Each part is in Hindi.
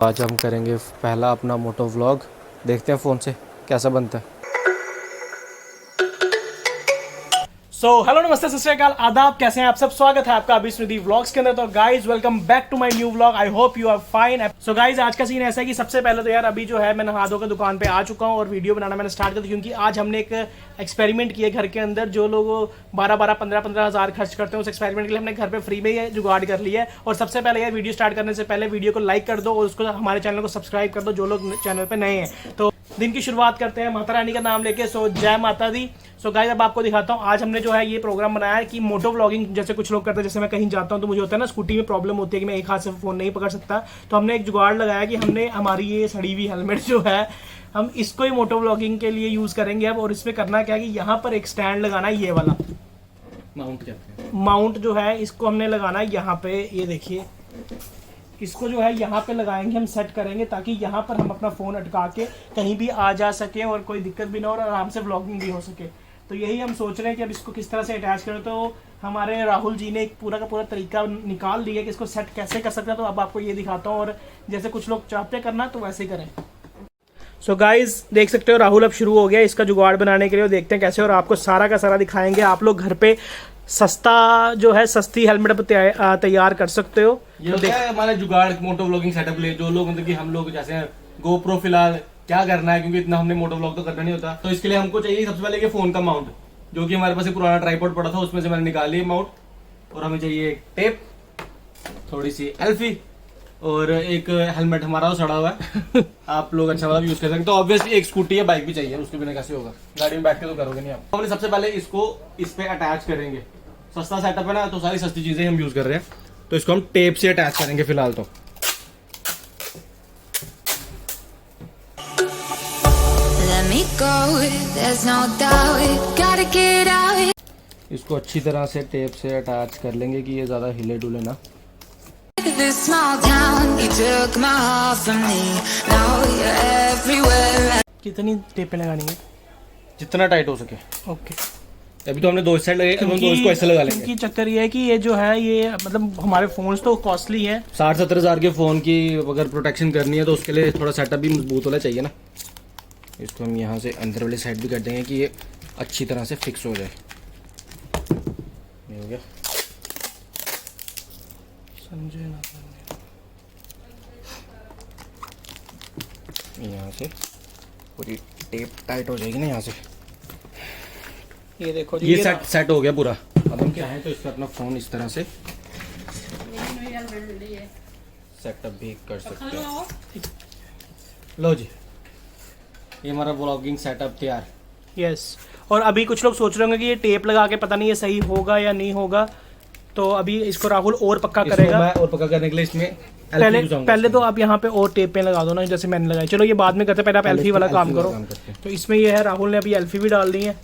आज हम करेंगे पहला अपना मोटो व्लॉग। देखते हैं फ़ोन से कैसा बनता है। हेलो नमस्ते सत श्री अकाल आदाब, कैसे हैं आप सब। स्वागत है आपका अभी स्मृति व्लॉग्स के अंदर। तो guys welcome back to my new vlog. I hope you are fine. So guys आज का सीन ऐसा है कि सबसे पहले तो यार अभी जो है मैं नहा धो के दुकान पे आ चुका हूँ और वीडियो बनाना मैंने स्टार्ट कर दिया, क्योंकि आज हमने एक एक्सपेरिमेंट किया घर के अंदर। जो लोग 12-15 हज़ार खर्च करते हैं उस एक्सपेरिमेंट के लिए हमने घर पे फ्री में ही जुगाड़ कर लिया है। और सबसे पहले यार वीडियो स्टार्ट करने से पहले वीडियो को लाइक कर दो और उसको हमारे चैनल को सब्सक्राइब कर दो जो लोग चैनल पर नए हैं। तो दिन की शुरुआत करते हैं माता रानी का नाम लेके। सो जय माता दी। सो गाइस अब आपको दिखाता हूँ। आज हमने जो है ये प्रोग्राम बनाया है कि मोटो व्लॉगिंग जैसे कुछ लोग करते हैं। जैसे मैं कहीं जाता हूँ तो मुझे होता है ना, स्कूटी में प्रॉब्लम होती है कि मैं एक हाथ से फोन नहीं पकड़ सकता। तो हमने एक जुगाड़ लगाया कि हमने हमारी ये सड़ी हुई हेलमेट जो है हम इसको ही मोटो व्लॉगिंग के लिए यूज करेंगे अब। और इसमें करना क्या है कि यहाँ पर एक स्टैंड लगाना है, ये वाला माउंट कहते हैं। माउंट जो है इसको हमने लगाना है यहाँ पे। ये देखिए, इसको जो है यहाँ पे लगाएंगे, हम सेट करेंगे ताकि यहाँ पर हम अपना फ़ोन अटका के कहीं भी आ जा सकें और कोई दिक्कत भी ना हो और आराम से व्लॉगिंग भी हो सके। तो यही हम सोच रहे हैं कि अब इसको किस तरह से अटैच करें। तो हमारे राहुल जी ने एक पूरा का पूरा तरीका निकाल लिया कि इसको सेट कैसे कर सकते हैं। तो अब आपको ये दिखाता हूँ और जैसे कुछ लोग चाहते करना तो वैसे ही करें। सो गाइज देख सकते हो राहुल अब शुरू हो गया इसका जुगाड़ बनाने के लिए। और देखते हैं कैसे, और आपको सारा का सारा दिखाएंगे। आप लोग घर पे सस्ता जो है सस्ती हेलमेट तैयार कर सकते हो। ये होता है हमारा जुगाड़ मोटो व्लॉगिंग सेटअप ले। जो लोग मतलब कि हम लोग जैसे गोप्रो फिलहाल क्या करना है, क्योंकि इतना हमने मोटो व्लॉग तो करना नहीं होता। तो इसके लिए हमको चाहिए सबसे पहले फोन का माउंट, जो कि हमारे पास एक पुराना ट्राइपॉड पड़ा था, उसमें से मैंने निकाल लिया माउंट। और हमें चाहिए एक टेप, थोड़ी सी एल्फी और एक हेलमेट हमारा सड़ा हुआ है आप लोग अच्छा वाला यूज कर सकते हैं। तो ऑब्वियसली एक स्कूटी या बाइक भी चाहिए, उसके बिना कैसे होगा, गाड़ी में बैठ के तो करोगे नहीं आप। हमने सबसे पहले इसको इस पे अटैच करेंगे। सस्ता सेटअप है ना, तो सारी सस्ती चीजें हम यूज कर रहे हैं। तो इसको हम टेप से अटैच करेंगे फिलहाल तो। इसको अच्छी तरह से टेप से अटैच कर लेंगे कि ये ज्यादा हिले डुले ना। कितनी टेपें लगानी है? जितना टाइट हो सके। ओके, अभी तो हमने दो साइड लगे, हम दो इसको ऐसे लगा लेंगे। क्योंकि चक्कर ये है कि ये जो है ये मतलब हमारे फोन्स तो कॉस्टली है। 60-70 हजार के फोन की अगर प्रोटेक्शन करनी है तो उसके लिए थोड़ा सेटअप भी मजबूत होना चाहिए ना। इसको हम यहाँ से अंदर वाली साइड भी कर देंगे कि ये अच्छी तरह से फिक्स हो जाए। ये हो गया। यहाँ से पूरी टेप टाइट हो जाएगी ना यहाँ से। ये देखो ये सेट हो गया पूरा। अब हम क्या है तो इससे अपना फोन इस तरह से सेटअप भी कर सकते हैं। लो जी, ये हमारा व्लॉगिंग सेटअप तैयार। यस। और अभी कुछ लोग सोच रहे होंगे कि ये टेप लगा के पता नहीं ये सही होगा या नहीं होगा। तो अभी इसको राहुल और पक्का करेगा। मैं और पक्का करने के लिए इसमें पहले तो आप यहाँ पे और टेपें लगा दो ना, जैसे मैंने लगाई। चलो ये बाद में करते, पहले आप एल्फी वाला काम करो। तो इसमें ये है, राहुल ने अभी एल्फी भी डाल दी है।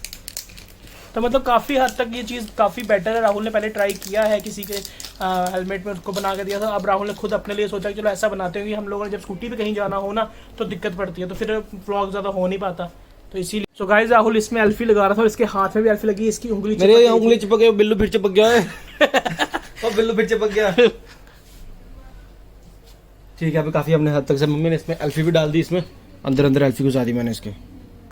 तो मतलब काफ़ी हद तक ये चीज़ काफ़ी बेटर है। राहुल ने पहले ट्राई किया है किसी के हेलमेट में, उसको बना के दिया था। अब राहुल ने खुद अपने लिए सोचा कि चलो ऐसा बनाते हैं कि हम लोगों ने जब स्कूटी पे कहीं जाना हो ना तो दिक्कत पड़ती है, तो फिर व्लॉग ज़्यादा हो नहीं पाता। तो इसीलिए सो गाइस राहुल इसमें एल्फी लगा रहा था और इसके हाथ में भी एल्फी लगी। इसकी उंगली चिपक गई, बिल्लू फिर चिपक गया है और बिल्लू फिर चिपक गया। ठीक है, अभी काफी हमने हद तक से मम्मी ने इसमें एल्फी भी डाल दी। इसमें अंदर अंदर एल्फी घुसा दी मैंने इसके।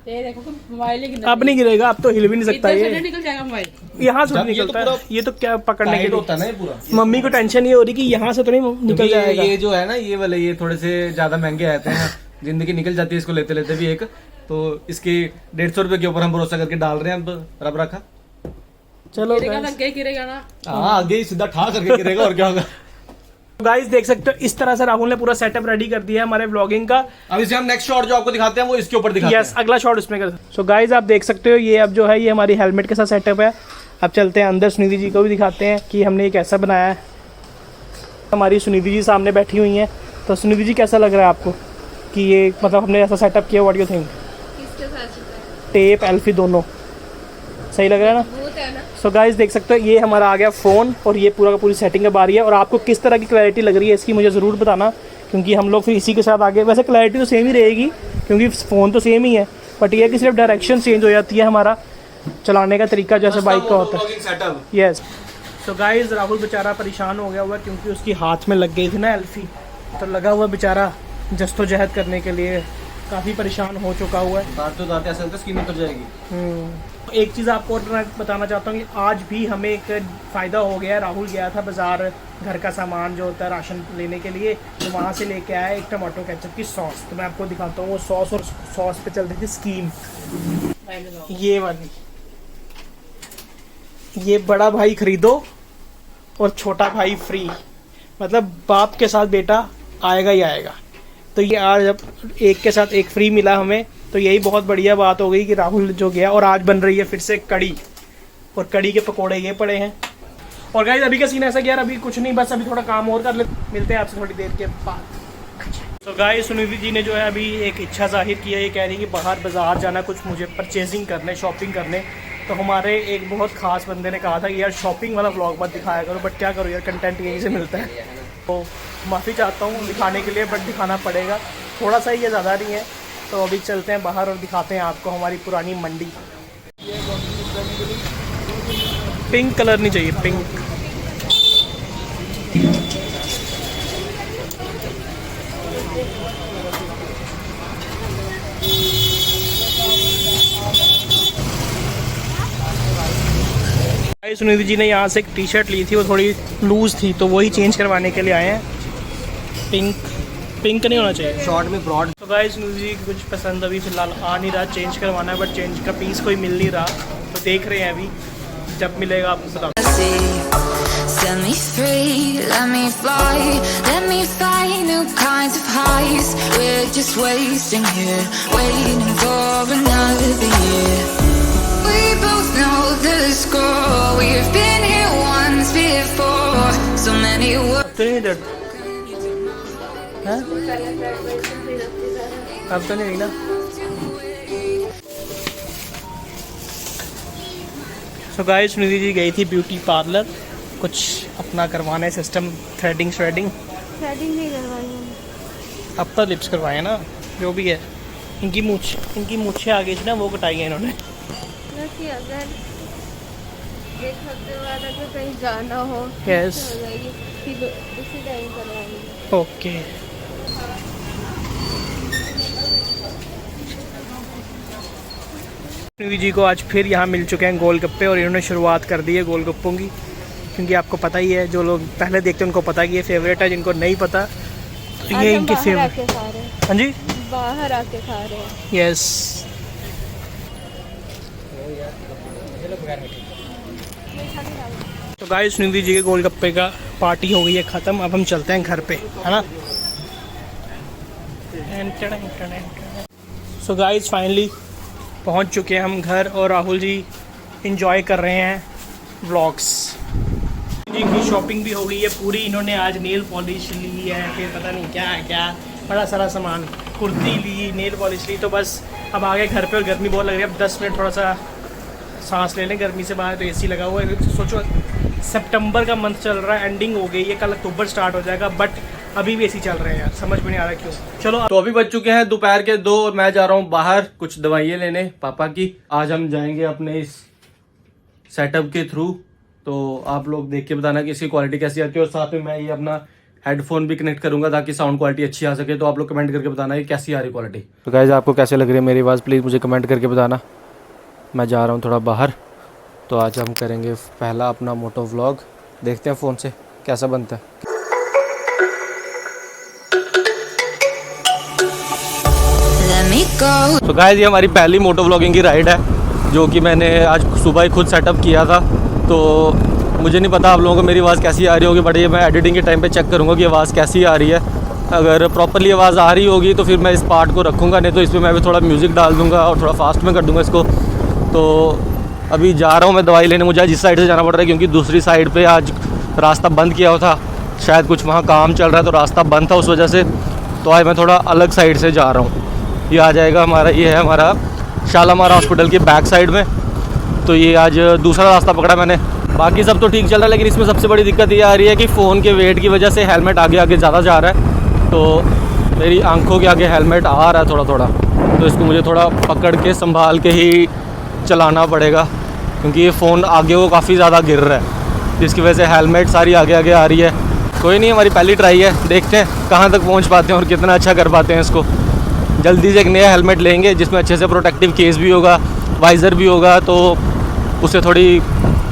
ये देखो मोबाइल अब नहीं गिरेगा, अब तो हिल भी नहीं सकता। ये निकल जाएगा मोबाइल, यहाँ से निकलता है। ये तो क्या पकड़ने के लिए होता है ना ये पूरा। मम्मी को टेंशन ये हो रही कि यहाँ से तो नहीं निकल जाएगा। ये जो है ना ये वाले ये थोड़े से ज्यादा महंगे आते हैं, जिंदगी निकल जाती है इसको लेते लेते भी। एक तो इसके 150 रुपए के ऊपर हम भरोसा करके डाल रहे हैं। अब रब रखा, चलो गिरेगा ना। हाँ आगे ही सीधा ठा करके गिरेगा और क्या होगा। गाइस देख सकते हो इस तरह से राहुल ने पूरा सेटअप रेडी कर दिया है हमारे व्लॉगिंग का। अब इसे हम नेक्स्ट शॉट जो आपको दिखाते हैं वो इसके ऊपर दिखाते हैं। यस, अगला शॉट उसमें कर। सो गाइस आप देख सकते हो ये अब जो है ये हमारी हेलमेट के साथ सेटअप है। अब चलते हैं अंदर, सुनिधि जी को भी दिखाते हैं कि हमने ये कैसा बनाया है। हमारी सुनिधि जी सामने बैठी हुई हैं। तो सुनिधि जी कैसा लग रहा है आपको कि ये मतलब हमने ऐसा सेटअप किया? What you think? टेप एल्फी दोनों सही लग रहा है ना? सो गाइस देख सकते हो ये हमारा आ गया फ़ोन और ये पूरा का पूरी सेटिंग अब आ रही है। और आपको किस तरह की क्लैरिटी लग रही है इसकी मुझे ज़रूर बताना, क्योंकि हम लोग फिर इसी के साथ आगे। वैसे क्लैरिटी तो सेम ही रहेगी क्योंकि फ़ोन तो सेम ही है, बट ये कि सिर्फ डायरेक्शन चेंज हो जाती है, हमारा चलाने का तरीका जैसे बाइक का होता है। यस। सो गाइस राहुल बेचारा परेशान हो गया हुआ क्योंकि उसकी हाथ में लग गई थी ना एल्फी, तो लगा हुआ बेचारा जस्तोजहद करने के लिए काफ़ी परेशान हो चुका हुआ है। दाते ऐसा लगता है स्किन उतर जाएगी। एक चीज़ आपको और मैं बताना चाहता हूँ कि आज भी हमें एक फ़ायदा हो गया है। राहुल गया था बाज़ार घर का सामान जो होता है राशन लेने के लिए, तो वहाँ से लेके आया एक टमाटो केचप की सॉस। तो मैं आपको दिखाता हूँ वो सॉस, और सॉस पे चल रही थी स्कीम ये वाली। ये बड़ा भाई खरीदो और छोटा भाई फ्री, मतलब बाप के साथ बेटा आएगा ही आएगा। तो ये आज जब एक के साथ एक फ्री मिला हमें, तो यही बहुत बढ़िया बात हो गई कि राहुल जो गया। और आज बन रही है फिर से कड़ी, और कड़ी के पकोड़े ये पड़े हैं। और गाइस अभी का सीन ऐसा कि यार अभी कुछ नहीं, बस अभी थोड़ा काम और कर ले, मिलते हैं आपसे थोड़ी देर के बाद। तो गाइस सुनिधि जी ने जो है अभी एक इच्छा जाहिर की है, ये कह रही है कि बाहर बाजार जाना, कुछ मुझे परचेजिंग करने, शॉपिंग करने। तो हमारे एक बहुत ख़ास बंदे ने कहा था कि यार शॉपिंग वाला व्लॉग मत दिखाया करो, बट क्या करो यार, कंटेंट यहीं से मिलता है। तो माफ़ी चाहता हूँ दिखाने के लिए, बट दिखाना पड़ेगा, थोड़ा सा ही है, ज़्यादा नहीं है। तो अभी चलते हैं बाहर और दिखाते हैं आपको हमारी पुरानी मंडी। पिंक कलर नहीं चाहिए, पिंक। सुनिधि जी ने यहाँ से एक टी शर्ट ली थी, वो थोड़ी लूज़ थी, तो वही चेंज करवाने के लिए आए हैं। पिंक, पिंक नहीं होना चाहिए, शॉर्ट में ब्रॉड। तो गाइस सुनिधि जी कुछ पसंद अभी फ़िलहाल आ नहीं रहा, चेंज करवाना है, बट चेंज का पीस कोई मिल नहीं रहा। तो देख रहे हैं अभी, जब मिलेगा आपको बताओ। Set me free, let me fly, let me find new kinds of highs. We're just wasting here, waiting for another year. We both know the score, we've been here once before. So many words. तो नहीं दर्द है? अब तो नहीं हुई ना। सो गाइस सुनिधि जी गई थी ब्यूटी पार्लर, कुछ अपना करवाना है सिस्टम, थ्रेडिंग नहीं करवाई है। अब तो लिप्स करवाए ना, जो भी है। इनकी मूछें आ गई थी ना, वो कटाई है इन्होंने। कि अगर एक हफ्ते बाद अगर कहीं जाना हो Yes. तो हो जाएगी, फिर उसी टाइम करवाएंगे। ओके सुनिधि जी को आज फिर यहाँ मिल चुके हैं गोलगप्पे, और इन्होंने शुरुआत कर दी है गोलगप्पों की, क्योंकि आपको पता ही है, जो लोग पहले देखते हैं उनको पता है कि ये फेवरेट है, जिनको नहीं पता तो आज ये हम इनके बाहर फेवरेट। आके खा रहे हैं, हाँ जी, बाहर आके खा रहे हैं। यस। तो गाइस सुनिधि जी के गोलगप्पे का पार्टी हो गई है ख़त्म, अब हम चलते हैं घर पे, है ना। सो गाइस फाइनली पहुंच चुके हैं हम घर, और राहुल जी इंजॉय कर रहे हैं व्लॉग्स। जी की शॉपिंग भी हो गई है पूरी, इन्होंने आज नेल पॉलिश ली है, फिर पता नहीं क्या क्या बड़ा सारा सामान, कुर्ती ली, नेल पॉलिश ली। तो बस अब आ गए घर पे, और गर्मी बहुत लग रही है। अब 10 मिनट थोड़ा सा सांस ले लें गर्मी से बाहर, तो एसी लगा हुआ है। सोचो सितंबर का मंथ चल रहा है, एंडिंग हो गई है, कल अक्टूबर स्टार्ट हो जाएगा, बट अभी भी एसी चल रहे हैं यार, समझ में नहीं आ रहा क्यों। चलो तो अभी बज चुके हैं दोपहर के 2 और मैं जा रहा हूँ बाहर कुछ दवाइयाँ लेने पापा की। आज हम जाएंगे अपने इस सेटअप के थ्रू, तो आप लोग देख के बताना कि इसकी क्वालिटी कैसी आती है, और साथ में मैं ये अपना हेडफोन भी कनेक्ट करूंगा ताकि साउंड क्वालिटी अच्छी आ सके। तो आप लोग कमेंट करके बताना कि कैसी आ रही क्वालिटी। तो गाइस आपको कैसे लग रही है मेरी आवाज़, प्लीज़ मुझे कमेंट करके बताना। मैं जा रहा हूँ थोड़ा बाहर, तो आज हम करेंगे पहला अपना मोटो व्लॉग, देखते हैं फ़ोन से कैसा बनता है। Let me go. तो गाइस ये हमारी पहली मोटो व्लॉगिंग की राइड है, जो कि मैंने आज सुबह ही खुद सेटअप किया था। तो मुझे नहीं पता आप लोगों को मेरी आवाज़ कैसी आ रही होगी, बट ये मैं एडिटिंग के टाइम पे चेक करूँगा कि आवाज़ कैसी आ रही है। अगर प्रॉपरली आवाज़ आ रही होगी तो फिर मैं इस पार्ट को रखूँगा, नहीं तो इसमें मैं भी थोड़ा म्यूज़िक डाल दूँगा और थोड़ा फास्ट में कर दूँगा इसको। तो अभी जा रहा हूँ मैं दवाई लेने, मुझे आज इस साइड से जाना पड़ रहा है क्योंकि दूसरी साइड पे आज रास्ता बंद किया हुआ था, शायद कुछ वहाँ काम चल रहा है तो रास्ता बंद था उस वजह से। तो आज मैं थोड़ा अलग साइड से जा रहा हूँ। ये आ जाएगा हमारा, ये है हमारा शालामार हॉस्पिटल की बैक साइड में। तो ये आज दूसरा रास्ता पकड़ा मैंने, बाकी सब तो ठीक चल रहा है, लेकिन इसमें सबसे बड़ी दिक्कत ये आ रही है कि फ़ोन के वेट की वजह से हेलमेट आगे आगे ज़्यादा जा रहा है, तो मेरी आंखों के आगे हेलमेट आ रहा है थोड़ा थोड़ा, तो इसको मुझे थोड़ा पकड़ के संभाल के ही चलाना पड़ेगा क्योंकि ये फ़ोन आगे वो काफ़ी ज़्यादा गिर रहा है, जिसकी वजह से हेलमेट सारी आगे आगे आ रही है। कोई नहीं, हमारी पहली ट्राई है, देखते हैं कहाँ तक पहुँच पाते हैं और कितना अच्छा कर पाते हैं इसको। जल्दी से एक नया हेलमेट लेंगे जिसमें अच्छे से प्रोटेक्टिव केस भी होगा, वाइज़र भी होगा, तो उससे थोड़ी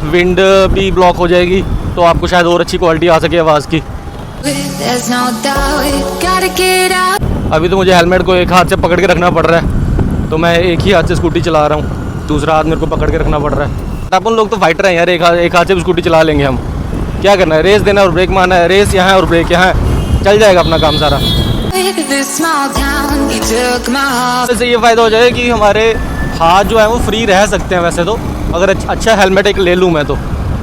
विंड भी ब्लॉक हो जाएगी, तो आपको शायद और अच्छी क्वालिटी आ सके आवाज़ की। There's no doubt, gotta get out. अभी तो मुझे हेलमेट को एक हाथ से पकड़ के रखना पड़ रहा है, तो मैं एक ही हाथ से स्कूटी चला रहा हूँ, दूसरा हाथ मेरे को पकड़ के रखना पड़ रहा है। अपन लोग तो फाइटर हैं यार, एक हाथ से भी स्कूटी चला लेंगे हम। क्या करना है, रेस देना और ब्रेक मारना है, रेस यहाँ है और ब्रेक यहाँ है, चल जाएगा अपना काम सारा। With this small town, you took my heart. इससे ये फ़ायदा हो जाएगा कि हमारे हाथ जो है वो फ्री रह सकते हैं वैसे तो, अगर अच्छा हेलमेट एक ले लूँ मैं तो।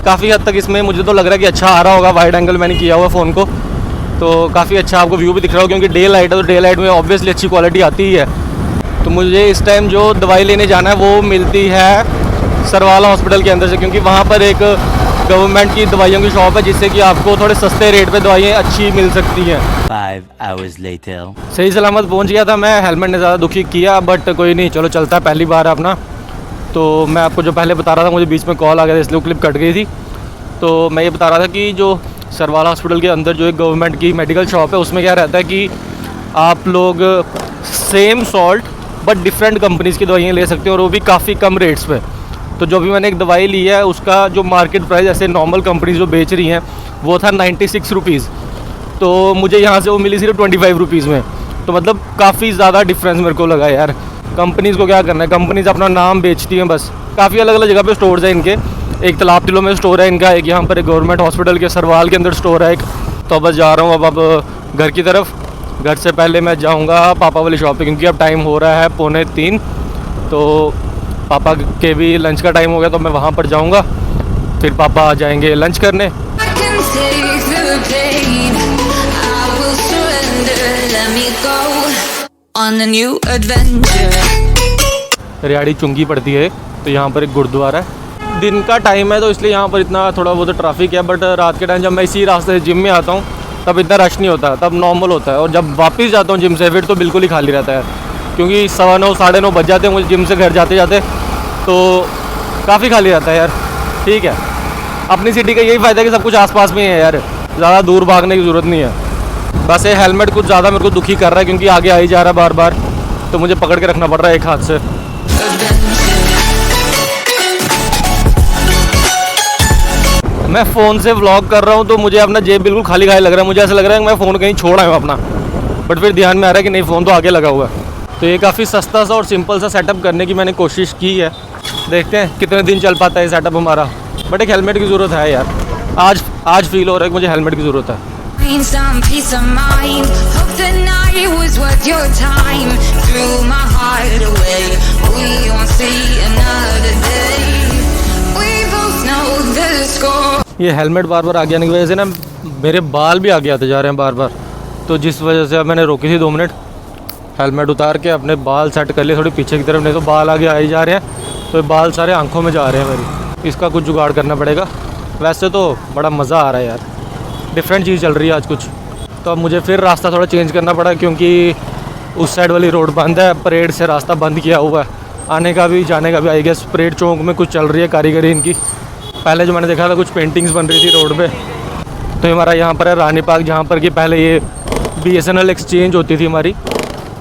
काफ़ी हद तक इसमें मुझे तो लग रहा है कि अच्छा आ रहा होगा, वाइड एंगल मैंने किया हुआ फ़ोन को, तो काफ़ी अच्छा आपको व्यू भी दिख रहा होगा, क्योंकि डे लाइट है तो डे लाइट में ऑब्वियसली अच्छी क्वालिटी आती ही है। तो मुझे इस टाइम जो दवाई लेने जाना है वो मिलती है सरवाला हॉस्पिटल के अंदर से, क्योंकि वहाँ पर एक गवर्नमेंट की दवाइयों की शॉप है जिससे कि आपको थोड़े सस्ते रेट पे दवाइयाँ अच्छी मिल सकती हैं। 5 hours later. सही सलामत पहुंच गया था मैं, हेलमेट ने ज़्यादा दुखी किया, बट कोई नहीं, चलो चलता है, पहली बार है अपना। तो मैं आपको जो पहले बता रहा था, मुझे बीच में कॉल आ गया था इसलिए क्लिप कट गई थी। तो मैं ये बता रहा था कि जो सरवाला हॉस्पिटल के अंदर जो एक गवर्नमेंट की मेडिकल शॉप है, उसमें क्या रहता है कि आप लोग same salt but different companies की दवाइयाँ ले सकते हो, और वो भी काफ़ी कम रेट्स पे। तो जो भी मैंने एक दवाई ली है उसका जो मार्केट प्राइस ऐसे नॉर्मल कंपनीज जो बेच रही हैं वो था 96 रुपीज़, तो मुझे यहाँ से वो मिली सिर्फ 25 रुपीज़ में। तो मतलब काफ़ी ज़्यादा डिफरेंस मेरे को लगा यार। कंपनीज़ को क्या करना है, कंपनीज़ अपना नाम बेचती हैं बस। काफ़ी अलग अलग जगह पे स्टोर्स हैं इनके, एक तालाब टिलो में स्टोर है इनका, एक यहाँ पर एक गवर्नमेंट हॉस्पिटल के सरवाल के अंदर स्टोर है एक। तो बस जा रहा हूँ अब घर की तरफ। घर से पहले मैं जाऊँगा पापा वाली शॉप पे, क्योंकि अब टाइम हो रहा है 2:45, तो पापा के भी लंच का टाइम हो गया, तो मैं वहाँ पर जाऊँगा, फिर पापा आ जाएंगे लंच करने। I can take the pain. I will surrender. Let me go on a new adventure. रियाड़ी चुंगी पड़ती है, तो यहाँ पर एक गुरुद्वारा है। दिन का टाइम है तो इसलिए यहाँ पर इतना थोड़ा बहुत ट्रैफिक है, बट रात के टाइम जब मैं इसी रास्ते से जिम में आता हूँ तब इतना रश नहीं होता, तब नॉर्मल होता है। और जब वापस जाता हूँ जिम से फिर तो बिल्कुल ही खाली रहता है, क्योंकि 9:15 साढ़े 9 बज जाते हैं मुझे जिम से घर जाते जाते, तो काफ़ी खाली रहता है यार। ठीक है, अपनी सिटी का यही फ़ायदा है कि सब कुछ आसपास में ही है यार, ज़्यादा दूर भागने की ज़रूरत नहीं है। बस ये हेलमेट कुछ ज़्यादा मेरे को दुखी कर रहा है, क्योंकि आगे आ ही जा रहा है बार बार, तो मुझे पकड़ के रखना पड़ रहा है एक हाथ से। मैं फ़ोन से व्लॉग कर रहा हूँ तो मुझे अपना जेब बिल्कुल खाली खाली लग रहा है, मुझे ऐसा लग रहा है कि मैं फ़ोन कहीं छोड़ आया हूँ अपना, बट फिर ध्यान में आ रहा है कि नहीं, फ़ोन तो आगे लगा हुआ है। तो ये काफ़ी सस्ता सा और सिंपल सा सेटअप करने की मैंने कोशिश की है, देखते हैं कितने दिन चल पाता है ये सेटअप हमारा। बट एक हेलमेट की ज़रूरत है यार, आज फील हो रहा है कि मुझे हेलमेट की ज़रूरत है। Find some peace of mind. Hope the night was worth your time. Threw my heart away. We won't see another day. We both know the score. ये हेलमेट बार बार आगे आने की वजह से ना मेरे बाल भी आगे आते जा रहे हैं बार बार, तो जिस वजह से अब मैंने रोकी थी 2 मिनट, हेलमेट उतार के अपने बाल सेट कर लिए थोड़ी पीछे की तरफ, नहीं तो बाल आगे आ ही जा रहे हैं, तो बाल सारे आंखों में जा रहे हैं मेरी। इसका कुछ जुगाड़ करना पड़ेगा। वैसे तो बड़ा मज़ा आ रहा है यार, डिफरेंट चीज़ चल रही है आज कुछ। तो अब मुझे फिर रास्ता थोड़ा चेंज करना पड़ा, क्योंकि उस साइड वाली रोड बंद है, परेड से रास्ता बंद किया हुआ है, आने का भी जाने का भी। आई गेस परेड चौक में कुछ चल रही है कारीगरी इनकी। पहले जो मैंने देखा था कुछ पेंटिंग्स बन रही थी रोड पे। तो हमारा यहाँ पर है रानी पार्क, जहाँ पर कि पहले ये BSNL एक्सचेंज होती थी हमारी,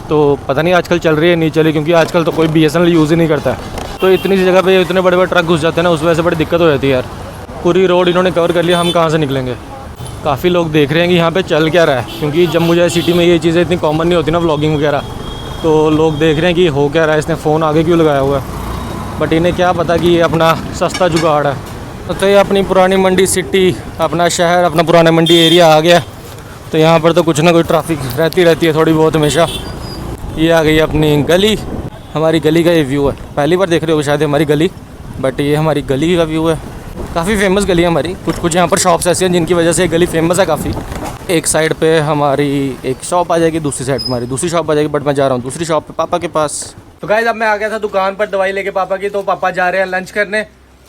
तो पता नहीं आजकल चल रही है नहीं चली, क्योंकि आजकल तो कोई BSNL यूज़ ही नहीं करता है। तो इतनी सी जगह पे इतने बड़े बड़े ट्रक घुस जाते हैं ना, उस वजह से बड़ी दिक्कत हो जाती है यार। पूरी रोड इन्होंने कवर कर लिया, हम कहाँ से निकलेंगे। काफ़ी लोग देख रहे हैं कि यहाँ पे चल क्या रहा है, क्योंकि जब मुझे सिटी में ये चीज़ें इतनी कॉमन नहीं होती ना, व्लॉगिंग वगैरह, तो लोग देख रहे हैं कि हो क्या रहा है, इसने फ़ोन आगे क्यों लगाया हुआ है। बट इन्हें क्या पता कि ये अपना सस्ता जुगाड़ है। तो ये अपनी पुरानी मंडी सिटी, अपना शहर, अपना पुराना मंडी एरिया आ गया। तो यहाँ पर तो कुछ ना कुछ ट्रैफिक रहती है थोड़ी बहुत हमेशा। ये आ गई अपनी गली, हमारी गली का ये व्यू है। पहली बार देख रहे हो शायद हमारी गली, बट ये हमारी गली का व्यू है। काफ़ी फेमस गली है हमारी, कुछ यहाँ पर शॉप्स ऐसी हैं जिनकी वजह से गली फेमस है काफ़ी। एक साइड पे हमारी एक शॉप आ जाएगी, दूसरी साइड हमारी दूसरी शॉप आ जाएगी, बट मैं जा रहा हूँ दूसरी शॉप पे पापा के पास। तो गाइस अब मैं आ गया था दुकान पर दवाई लेके पापा की, तो पापा जा रहे हैं लंच करने।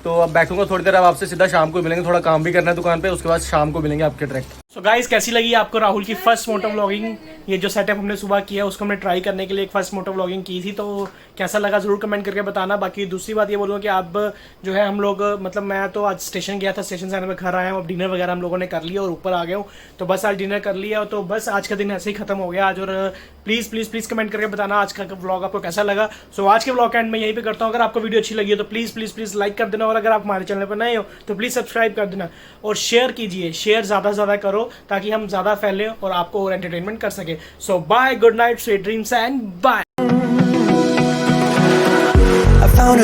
तो अब बैठूंगा थोड़ी देर, अब आपसे सीधा शाम को मिलेंगे, थोड़ा काम भी करना है दुकान पे, उसके बाद शाम को मिलेंगे आपके डायरेक्ट। सो गाइस कैसी लगी आपको राहुल की फर्स्ट मोटो व्लॉगिंग? ये जो सेटअप हमने सुबह किया उसको हमने ट्राई करने के लिए एक फर्स्ट मोटो व्लॉगिंग की थी, तो कैसा लगा ज़रूर कमेंट करके बताना। बाकी दूसरी बात ये बोलूँगा कि आप जो है हम लोग मतलब मैं तो आज स्टेशन गया था, स्टेशन से आने में घर आया हूँ, अब डिनर वगैरह हम लोगों ने कर लिया और ऊपर आ गया हूँ। तो बस आज डिनर कर लिया, तो बस आज का दिन ऐसे ही खत्म हो गया आज। और प्लीज़ प्लीज़ प्लीज़ कमेंट करके बताना आज का व्लॉग आपको कैसा लगा। सो आज के व्लॉग एंड में यहीं पे करता हूँ। अगर आपको वीडियो अच्छी लगी है तो प्लीज़ प्लीज़ प्लीज़ लाइक कर देना, और अगर आप हमारे चैनल पर नए हो तो प्लीज़ सब्सक्राइब कर देना और शेयर कीजिए, शेयर ज़्यादा से ज़्यादा करो ताकि हम ज़्यादा फैले और आपको और एंटरटेनमेंट कर सके। So bye, good night, sweet dreams and bye.